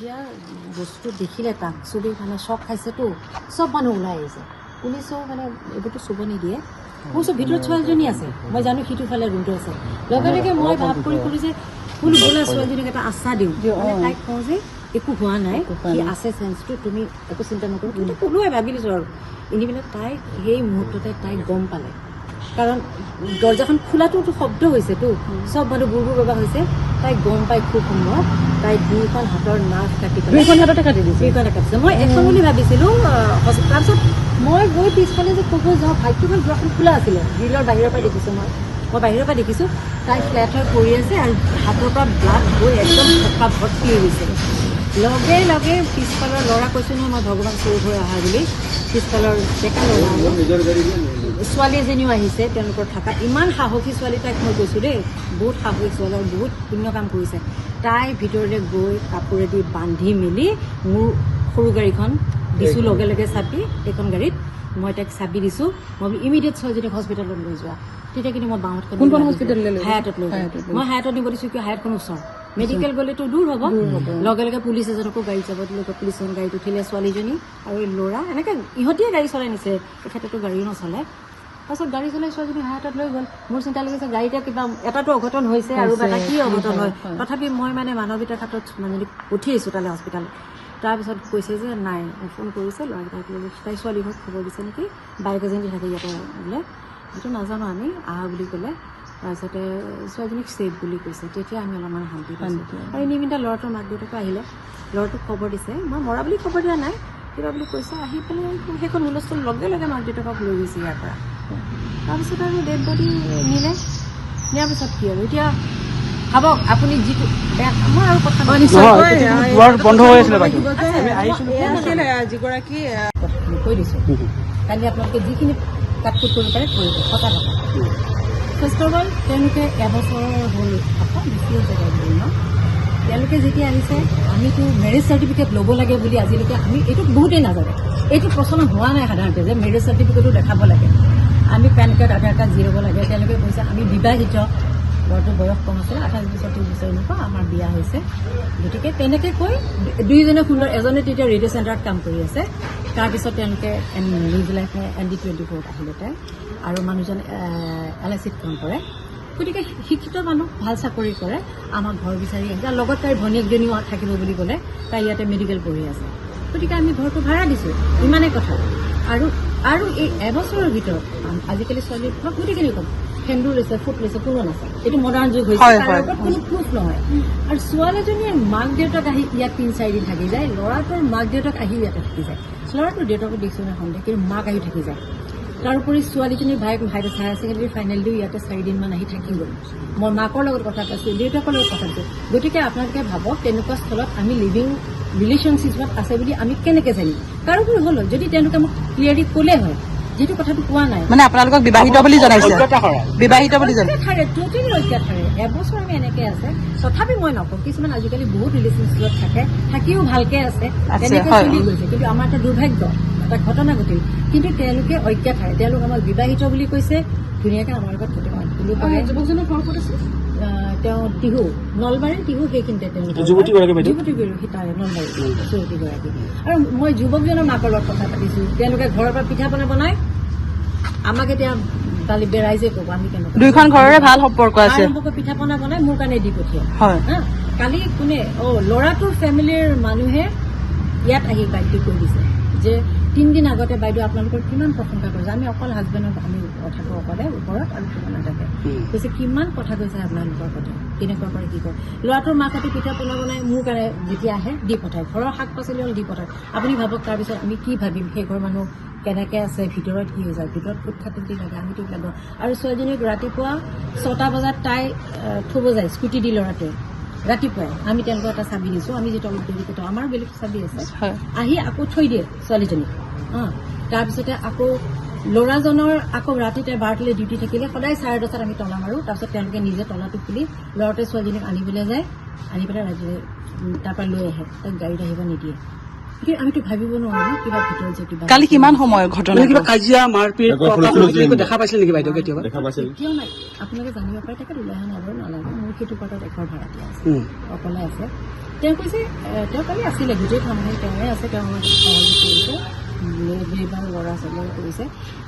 যেতিয়া বস্তুটো দেখিলে তাক চবেই মানে চক খাইছেতো চব মানুহ ওলাই আহিছে পুলিচেও মানে এইবোৰতো চুব নিদিয়ে মোৰ চব ভিতৰত ছোৱালীজনী আছে মই জানো সিটো ফালে ৰুমটো আছে লগে লগে মই ভাব কৰি ক'লো যে বোলো বোলা ছোৱালীজনীক এটা আশ্বাস দিওঁ মানে তাইক কওঁ যে একো হোৱা নাই সি আছে চেঞ্চটো তুমি একো চিন্তা নকৰো কিন্তু কোনোৱে ভাবি লৈছোঁ আৰু এনেবিলাক তাই সেই মুহূৰ্ততে তাই গম পালে কাৰণ দৰ্জাখন খোলাটোতো শব্দ হৈছেতো চব মানুহ বুৰ বাবা হৈছে তাই গম পাই খুব সময়ত তাই দুইখন হাতৰ নাৰ্ভ কাটি দুইখন হাততে কাটি দিছে দুইখনে কাটিছে মই এখন বুলি ভাবিছিলোঁ তাৰপিছত মই গৈ পিছফালে যে ক'ব যাওঁ ভাগ্যখন দুৱাৰখন খোলা আছিলে গ্ৰিলৰ বাহিৰৰ পৰা দেখিছোঁ মই বাহিৰৰ পৰা দেখিছোঁ তাই ফ্লেট হৈ পৰি আছে আৰু হাতৰ পৰা ব্লাড গৈ একদম থকা ভৰ্তি হৈ গৈছে লগে লগে পিছফালৰ ল'ৰা কৈছোঁ নহয় মই ভগৱান চোৰ হৈ অহা বুলি পিছফালৰ ডেকা ল'ৰা ছোৱালী এজনীও আহিছে তেওঁলোকৰ থকা ইমান সাহসী ছোৱালী তাইক মই কৈছোঁ দেই বহুত সাহসী ছোৱালী আৰু বহুত পুণ্য কাম কৰিছে তাই ভিতৰলৈ গৈ কাপোৰেদি বান্ধি মেলি মোৰ সৰু গাড়ীখন দিছোঁ লগে লগে চাবি এইখন গাড়ীত মই তাইক চাবি দিছোঁ মই ইমিডিয়েট ছোৱালীজনীক হস্পিটেলত লৈ যোৱা তেতিয়া কিন্তু মই বাঁহত কোনখন হস্পিটেললৈ হায়াতত লৈ মই হায়াতত নিব দিছোঁ কিয় হায়াতখন ওচৰ মেডিকেল গ'লেতো দূৰ হ'ব লগে লগে পুলিচ এজনকো গাড়ী যাব দিলে পুলিচ এজন গাড়ীত উঠিলে ছোৱালীজনী আৰু ল'ৰা এনেকৈ ইহঁতিয়ে গাড়ী চলাই নিছে তেখেতেতো গাড়ীও নচলে তাৰপিছত গাড়ী চলাই ছোৱালীজনী হায়াতত লৈ গ'ল মোৰ চিন্তা লাগিছে গাড়ীতে কিবা এটাতো অঘটন হৈছে আৰু এটা কি অঘটন হয় তথাপি মই মানে মানৱীয়তাৰ ক্ষেত্ৰত মানুহজনীক পঠিয়াইছোঁ তালৈ হস্পিটেলত তাৰপিছত কৈছে যে নাই ফোন কৰিছে ল'ৰাকেইটাক তাই ছোৱালী ঘৰত খবৰ দিছে নেকি বাইক এজনী থাকে ইয়াতে বোলে সেইটো নাজানো আমি আহা বুলি ক'লে তাৰপিছতে ছোৱালীজনীক ছেফ বুলি কৈছে তেতিয়া আমি অলপমান শান্তি পাইছোঁ আৰু এনেই মিনিটা ল'ৰাটোৰ মাক দেউতাকে আহিলে ল'ৰাটোক খবৰ দিছে মই মৰা বুলি খবৰ দিয়া নাই কিবা বুলি কৈছে আহি পেলাই সেইখন হুলস্থুল লগে লগে মাক দেউতাকক লৈ গৈছে ইয়াৰ পৰা তাৰপিছত আৰু ডেড বডি নিলে নিয়াৰ পিছত কি আৰু এতিয়া ভাবক আপুনি যিটো মই আৰু কথা বন্ধ হৈ আছিলে যিগৰাকী কৈ দিছোঁ কালি আপোনালোকে যিখিনি কাটকুট কৰিব পাৰে কৰিব সঁচা কথা ফাৰ্ষ্ট অফ অল তেওঁলোকে এবছৰৰ হ'ল বেছি জেগাত হ'ল ন তেওঁলোকে যেতিয়া আহিছে আমিতো মেৰেজ চাৰ্টিফিকেট ল'ব লাগে বুলি আজিলৈকে আমি এইটো বহুতেই নাজানে এইটো প্ৰচলন হোৱা নাই সাধাৰণতে যে মেৰেজ চাৰ্টিফিকেটো দেখাব লাগে আমি পেন কাৰ্ড আধাৰ কাৰ্ড জিৰাব লাগে তেওঁলোকে কৈছে আমি বিবাহিত ল'ৰাটোৰ বয়স কম আছিলে 28 বছৰ 30 বছৰ এনেকুৱা আমাৰ বিয়া হৈছে গতিকে তেনেকৈ কৈ দুইজনে সুন্দৰ এজনে তেতিয়া ৰেডিঅ' চেণ্টাৰত কাম কৰি আছে তাৰপিছত তেওঁলোকে নিউজ লাইফ ND24 আহিলে তাই আৰু মানুহজন LICত কাম কৰে গতিকে শিক্ষিত মানুহ ভাল চাকৰি কৰে আমাক ঘৰ বিচাৰি আহিছে আৰু লগত তাইৰ ভনীয়েকজনীও থাকিব বুলি ক'লে তাই ইয়াতে মেডিকেল পঢ়ি আছে গতিকে আমি ঘৰটো ভাড়া দিছোঁ ইমানেই কথা আৰু এই এবছৰৰ ভিতৰত আজিকালি ছোৱালীৰ ঘৰত গোটেইখিনি ক'ম সেন্দুৰ লৈছে ফুট লৈছে কোনো নাছে এইটো মডাৰ্ণ যুগ হৈছে তাৰ ওপৰত কোনো প্ৰুফ নহয় আৰু ছোৱালীজনীৰ মাক দেউতাক আহি ইয়াত 3-4 দিন থাকি যায় ল'ৰাটোৰ মাক দেউতাক আহি ইয়াতে থাকি যায় ল'ৰাটোৰ দেউতাকো দেখিছোঁ না সন্দেহ কিন্তু মাক আহি থাকি যায় তাৰোপৰি ছোৱালীজনীৰ ভাইক হায়াৰ ছেকেণ্ডেৰী ফাইনেল দিও ইয়াতে 4 দিনমান আহি থাকি গ'ল মই মাকৰ লগত কথা পাতিছোঁ দেউতাকৰ লগত কথা পাতিছোঁ গতিকে আপোনালোকে ভাবক তেনেকুৱা স্থলত আমি লিভিং ৰিলেশ্যনশ্বিপত আছে বুলি আমি কেনেকৈ জানিম তাৰোপৰি হ'ল যদি তেওঁলোকে মোক ক্লিয়াৰলি ক'লে হয় যিটো কথাটো কোৱা নাই মানে আপোনালোকক বিবাহিত বুলি জনাইছে বিবাহিত বুলি জনাইছে টোটেলি ৰক্ষাধাৰে এবছৰ আমি এনেকৈ আছে তথাপি মই নকওঁ কিছুমান আজিকালি বহুত ৰিলেশ্যনশ্বিপত থাকে থাকিও ভালকে আছে তেনেকৈ চলি গৈছে কিন্তু আমাৰ এটা দুৰ্ভাগ্য এটা ঘটনা ঘটিল কিন্তু তেওঁলোকে অজ্ঞাধাৰে তেওঁলোক আমাক বিবাহিত বুলি কৈছে ধুনীয়াকৈ আমাৰ লগত যুৱকজনৰ ঘৰ ক'ত আছে তেওঁ টিহু নলবাৰী টিহু সেইখিনিতে যুৱতীগৰাকী নলবাৰী যুৱতীগৰাকী আৰু মই যুৱকজনৰ মাকৰ লগত কথা পাতিছোঁ তেওঁলোকে ঘৰৰ পৰা পিঠা পনা বনাই আমাক এতিয়া কালি বেৰাইজে ক'ব আমি কেনেকৈ দুইখন ঘৰৰে ভাল সম্পৰ্ক আছে পিঠা পনা বনাই মোৰ কাৰণে দি পঠিয়াই কালি কোনে ল'ৰাটোৰ ফেমিলিৰ মানুহে ইয়াত আহি বাইদেউ কৈ দিছে যে 3 দিন আগতে বাইদেউ আপোনালোকৰ কিমান প্ৰশংসা কৰিছে আমি অকল হাজবেণ্ডক আমি কথাটো অকলে ওপৰত আৰু ঠিকনা থাকে কৈছে কিমান কথা কৈছে আপোনালোকৰ কথা কেনেকুৱা কৰে কি কৰে ল'ৰাটোৰ মাকহঁতে পিঠা পনা বনাই মোৰ কাৰণে যেতিয়া আহে দি পঠায় ঘৰৰ শাক পাচলি হ'ল দি পঠায় আপুনি ভাবক তাৰপিছত আমি কি ভাবিম সেই ঘৰ মানুহ কেনেকৈ আছে ভিতৰত কি হৈ যায় ভিতৰত ফুট খাটি লাগে আমিতো লাগো আৰু ছোৱালীজনীক ৰাতিপুৱা 6টা বজাত তাই থ'ব যায় স্কুটি দি ল'ৰাটোৱে ৰাতিপুৱাই আমি তেওঁলোকক এটা চাবি দিছোঁ আমি যিটো অলপ দেৰি কথা আমাৰ বেলেগ চাবি আছে আহি আকৌ থৈ দিয়ে ছোৱালীজনীক তাৰপিছতে আকৌ ল'ৰাজনৰ আকৌ ৰাতি তাই 12টালৈ ডিউটি থাকিলে সদায় 10:30 আমি তলা মাৰোঁ তাৰপিছত তেওঁলোকে নিজে তলাটো খুলি ল'ৰাটোৱে ছোৱালীজনীক আনিবলৈ যায় আনি পেলাই তাৰপৰা লৈ আহে তাইক গাড়ীত আহিব নিদিয়ে কিন্তু আমিতো ভাবিব নোৱাৰো ন কিবা ভিতৰত যে কিবা কালি কিমান সময় ঘটনা কিবা কাজিয়া মাৰপিট দেখা পাইছিল নেকি বাইদেউ কেতিয়াবা এতিয়াও নাই আপোনালোকে জানিব পাৰে তেখেত ওলাই অহা নালাগে নালাগে মোৰ সেইটো পাৰ্টত এঘৰ ভাড়া দিয়া আছে অকলে আছে তেওঁ কৈছে তেওঁ কালি আছিলে গোটেই কামখিনি তেওঁৱে আছে তেওঁ আমাক সহযোগ কৰিছে লেবাৰ ল'ৰা ছোৱালীয়ে কৰিছে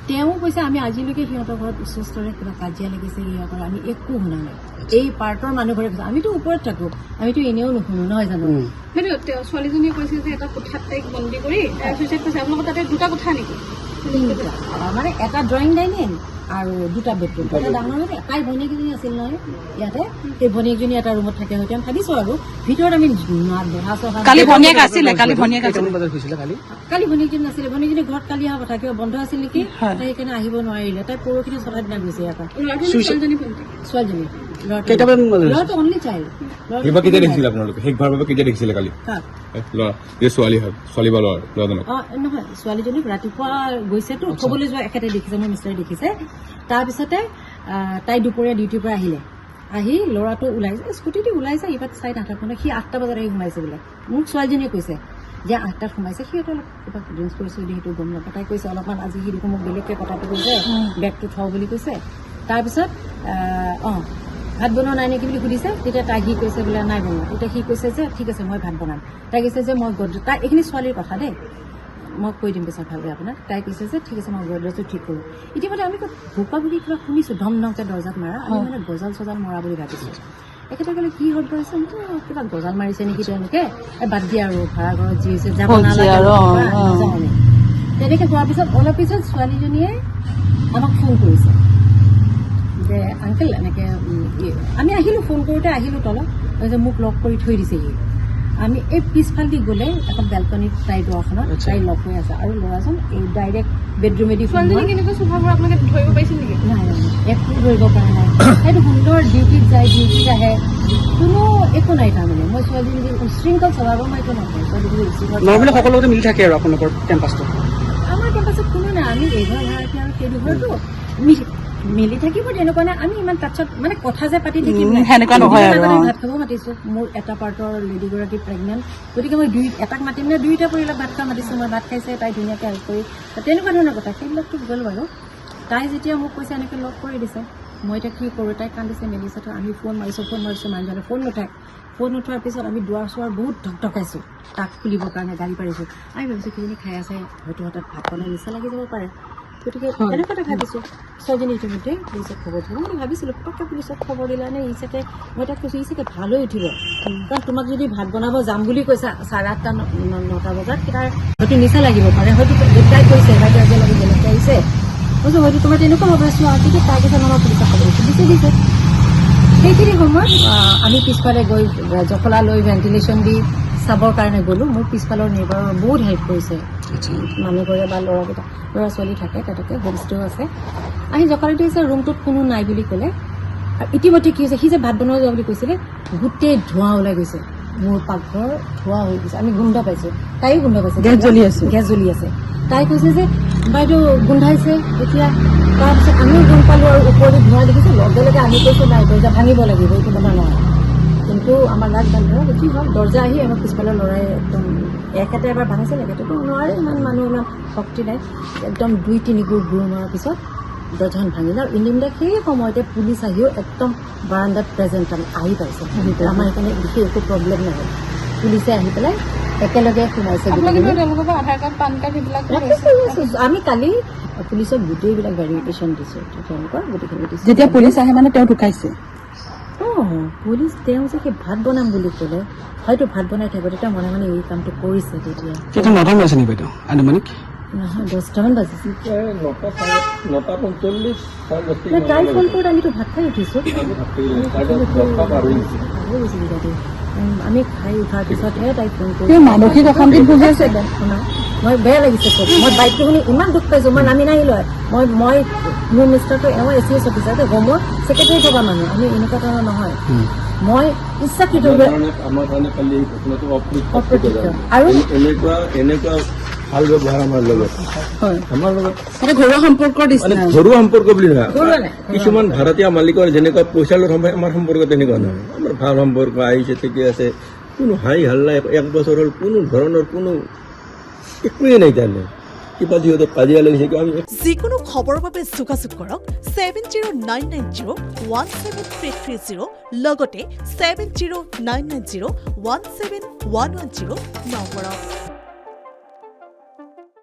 তেওঁ কৈছে আমি আজিলৈকে সিহঁতৰ ঘৰত উচ্চস্তৰে কিবা কাজিয়া লাগিছে সিহঁতৰ আমি একো শুনা নাই এই পাৰ্টৰ মানুহ ঘৰে কৈছে আমিতো ওপৰত থাকোঁ আমিতো এনেও নুশুনো নহয় জানো কিন্তু ছোৱালীজনীয়ে কৈছে যে এটা কোঠাত তাইক বন্দী কৰি চুইচাইড কৰিছে আপোনালোকৰ তাতে দুটা কোঠা নেকি মানে এটা ড্ৰয়িং ডাইনিং আৰু দুটা বেডৰুম এটা ডাঙৰ মানে তাই ভনীয়েকজনী আছিল নহয় ইয়াতে সেই ভনীয়েকজনী এটা ৰুমত থাকে হয়তো আমি ভাবিছোঁ আৰু ভিতৰত আমি বহা চহা কালি ভনীয়েক আছিলে কালি ভনীয়েক আছিলে কেইটামান বজাত হৈছিলে কালি ভনীয়েকজনী নাছিলে ভনীয়েকজনী ঘৰত কালি অহা কথা কিবা বন্ধ আছিল নেকি তাই সেইকাৰণে আহিব নোৱাৰিলে তাই পৰহিনে ছটা দিনা গৈছে ইয়াৰ পৰা ছোৱালীজনী কোনটি ছোৱালীজনী কেইটামান ল'ৰাটো অনলি চাইল্ড কিবা কেতিয়া দেখিছিলে আপোনালোকে শেষবাৰ বাবে কেতিয়া দেখিছিলে কালি ল'ৰা যে ছোৱালী হয় ছোৱালী বা ল'ৰাজনক নহয় ছোৱালীজনীক ৰাতিপুৱা গৈছেতো থবলৈ যোৱা এখেতে দেখিছে মোৰ মিষ্টাৰে দেখিছে তাৰপিছতে তাই দুপৰীয়া ডিউটিৰ পৰা আহিলে আহি ল'ৰাটো ওলাইছে স্কুটিটো ওলাইছে ইবাৰ চাই নাথাকোঁতে সি 8টা বজাত আহি সোমাইছে বোলে মোক ছোৱালীজনীয়ে কৈছে যে 8টাত সোমাইছে সিহঁতে অলপ কিবা ড্ৰিংকছ কৰিছে বুলি সেইটো গম নাপায় তাই কৈছে অলপমান আজি সি মোক বেলেগকৈ কথাটো কৈছে বেগটো থওঁ বুলি কৈছে তাৰপিছত ভাত বনোৱা নাই নেকি বুলি সুধিছে তেতিয়া তাই সি কৈছে বোলে নাই বনোৱা তেতিয়া সি কৈছে যে ঠিক আছে মই ভাত বনাম তাই কৈছে যে মই তাই এইখিনি ছোৱালীৰ কথা দেই মই কৈ দিম পিছত ভালকৈ আপোনাক তাই কৈছে যে ঠিক আছে মই গডৰেজটো ঠিক কৰোঁ ইতিমধ্যে আমি ভোকা বুলি কিবা শুনিছোঁ ধম ধমকৈ দৰ্জাত মাৰা আমি মানে গজাল চজাল মৰা বুলি ভাবিছোঁ এখেতে ক'লে কি হ'ল কৰিছে কিবা গজাল মাৰিছে নেকি তেওঁলোকে বাদ দিয়া আৰু ভাড়া ঘৰত যি হৈছে যাব নালাগে তেনেকৈ হোৱাৰ পিছত অলপ পিছত ছোৱালীজনীয়ে আমাক ফোন কৰিছে যে আংকেল এনেকৈ আমি আহিলোঁ ফোন কৰোঁতে আহিলোঁ তলত যে মোক লক কৰি থৈ দিছেহি আমি এই পিছফালেদি গ'লে এখন বেলকনিত তাইৰ দুৱাৰখনত তাই লক হৈ আছে আৰু ল'ৰাজন এই ডাইৰেক্ট বেডৰুমেদি ছোৱালীজনী কেনেকুৱা স্বভাৱৰ আপোনালোকে ধৰিব পাৰিছিল নেকি নাই একো ধৰিব পৰা নাই সেইটো সুন্দৰ ডিউটিত যায় ডিউটিত আহে কোনো একো নাই তাৰমানে মই ছোৱালীজনী উশৃংখল স্বভাৱৰ মই একো নকওঁ ছোৱালীজনী নৰ্মেলি সকলোতে মিলি থাকে আৰু আপোনালোকৰ কেম্পাছটো আমাৰ কেম্পাছত কোনো নাই আমি এইঘৰ ভাড়াতীয়া আৰু সেইটো ঘৰটো মিলি থাকিব তেনেকুৱা নাই আমি ইমান তাত মানে কথা যে পাতি থাকিম সেনেকুৱা নহয় আৰু ভাত খাব মাতিছোঁ মোৰ এটা পাৰ্টৰ লেডিগৰাকী প্ৰেগনেণ্ট গতিকে মই এটাক মাতিম নে দুইটা পৰিয়ালক ভাত খাব মাতিছোঁ মই ভাত খাইছে তাই ধুনীয়াকৈ হেল্প কৰি তেনেকুৱা ধৰণৰ কথা সেইবিলাকতো গ'ল বাৰু তাই যেতিয়া মোক কৈছে এনেকৈ লগ কৰি দিছে মই এতিয়া কি কৰোঁ তাই কান্দিছে মেলিছে তো আমি ফোন মাৰিছোঁ মানুহজনে ফোন নুঠাৰ পিছত আমি দুৱাৰ চোৱাৰ বহুত ঢকঢকাইছোঁ তাক খুলিবৰ কাৰণে গাড়ী পাৰিছোঁ আমি ভাবিছোঁ কিজনী খাই আছে হয়তো হঠাৎ ভাত বনাই নিচা লাগি যাব পাৰে গতিকে এনেকুৱাতে ভাবিছোঁ ছোৱালীজনী ইতিমধ্যে পুলিচক খবৰ দিব মই ভাবিছিলোঁ পটককৈ পুলিচক খবৰ দিলে নে ই চাগে মই তাক কৈছোঁ ই চাগে ভাল হৈ উঠিব কাৰণ তোমাক যদি ভাত বনাব যাম বুলি কৈছা 8:30 9টা বজাত তাৰ হয়তো নিচা লাগিব পাৰে হয়তো দেউতাই কৈছে বাইদেউ আজি লাগি বেলেগকৈ আহিছে কৈছোঁ হয়তো তোমাৰ তেনেকুৱা হ'ব চোৱা তেতিয়া তাৰ পিছত আমাৰ পুলিচক খবৰ দিছে সেইখিনি সময়ত আমি পিছফালে গৈ জখলা লৈ ভেণ্টিলেশ্যন দি চাবৰ কাৰণে গ'লোঁ মোৰ পিছফালৰ নেইবাৰৰ বহুত হেল্প কৰিছে মানুহঘৰে বা ল'ৰা ছোৱালী থাকে তাতে হোমষ্টেও আছে আহি জখলা দিছে ৰুমটোত কোনো নাই বুলি ক'লে আৰু ইতিমধ্যে কি হৈছে সি যে ভাত বনাব যোৱা বুলি কৈছিলে গোটেই ধোঁৱা ওলাই গৈছে মোৰ পাকঘৰ ধোঁৱা হৈ গৈছে আমি গোন্ধ পাইছোঁ তাইও গোন্ধ পাইছে গেছ জ্বলি আছে তাই কৈছে যে বাইদেউ গোন্ধাইছে এতিয়া তাৰপিছত আমিও গোন্ধ পালোঁ আৰু ওপৰতে ধোঁৱা দেখিছোঁ লগে লগে আমি কৈছোঁ নাই দৰ্জা ভাঙিব লাগিব এইটো কথা নহয় কিন্তু আমাৰ লাগ ভাল ধৰক কি হ'ল দৰ্জা আহি আমাৰ পিছফালৰ ল'ৰাই একদম একেটা এবাৰ ভাঙিছিল একেটাতো নোৱাৰে ইমান মানুহ ইমান শক্তি নাই একদম 2-3 গুৰ মৰাৰ পিছত দৰ্জাখন ভাঙিলে আৰু ইণ্ডিয়া সেই সময়তে পুলিচ আহিও একদম বাৰাণ্ডাত প্ৰেজেণ্ট আহি পাইছে আমাৰ সেইকাৰণে বিশেষ একো প্ৰব্লেম নহয় পুলিচে আহি পেলাই একেলগে সোমাইছে তেওঁলোকৰ পৰা আধাৰ কাৰ্ড পান কাৰ্ড সেইবিলাক আমি কালি পুলিচক গোটেইবিলাক ভেৰিফিকেশ্যন দিছোঁ তেওঁলোকৰ গোটেইখিনি দিছোঁ যেতিয়া পুলিচ আহে মানে তেওঁ ঢুকাইছে পুলিচ তেওঁ যে সেই ভাত বনাম বুলি ক'লে হয়তো ভাত বনাই থাকিব তেতিয়া মনে মনে এই কামটো কৰিছে তেতিয়া কেইটা 9টা বাজিছে নেকি বাইদেউ আনুমানিক নহয় 10টামান বাজিছে তাই ফোন কৰোঁতে আমিতো ভাত খাই উঠিছোঁ আমি খাই উঠাৰ পিছতহে তাই ফোন কৰি মানসিক অশান্তিত ভুগি আছে শুনা মই বেয়া লাগিছে চব মই বাইকটো শুনি ইমান দুখ পাইছোঁ মই নামি নাহিলোঁ মই মোৰ মিষ্টাৰটো এওঁ ACS অফিচাৰ হোমৰ ছেক্ৰেটাৰী থকা মানুহ আমি এনেকুৱা ধৰণৰ নহয় মই ইচ্ছাকৃত আৰু এনেকুৱা ভাল ব্যৱহাৰ আমাৰ লগত আমাৰ লগত ঘৰুৱা সম্পৰ্কৰ ঘৰুৱা সম্পৰ্ক বুলি নহয় কিছুমান ভাৰতীয় মালিকৰ যেনেকুৱা পইচা লোৱাৰ সময় আমাৰ সম্পৰ্ক তেনেকুৱা নহয় আমাৰ ভাল সম্পৰ্ক আহিছে ঠিকে আছে কোনো হাই হাল্লা 1 বছৰ হ'ল কোনো ধৰণৰ কোনো একোৱেই নাই তাৰমানে কিবা সিহঁতৰ কাজিয়া লাগিছে কিবা আমি যিকোনো খবৰৰ বাবে যোগাযোগ কৰক 7099017330 লগতে 7099017110 নম্বৰত।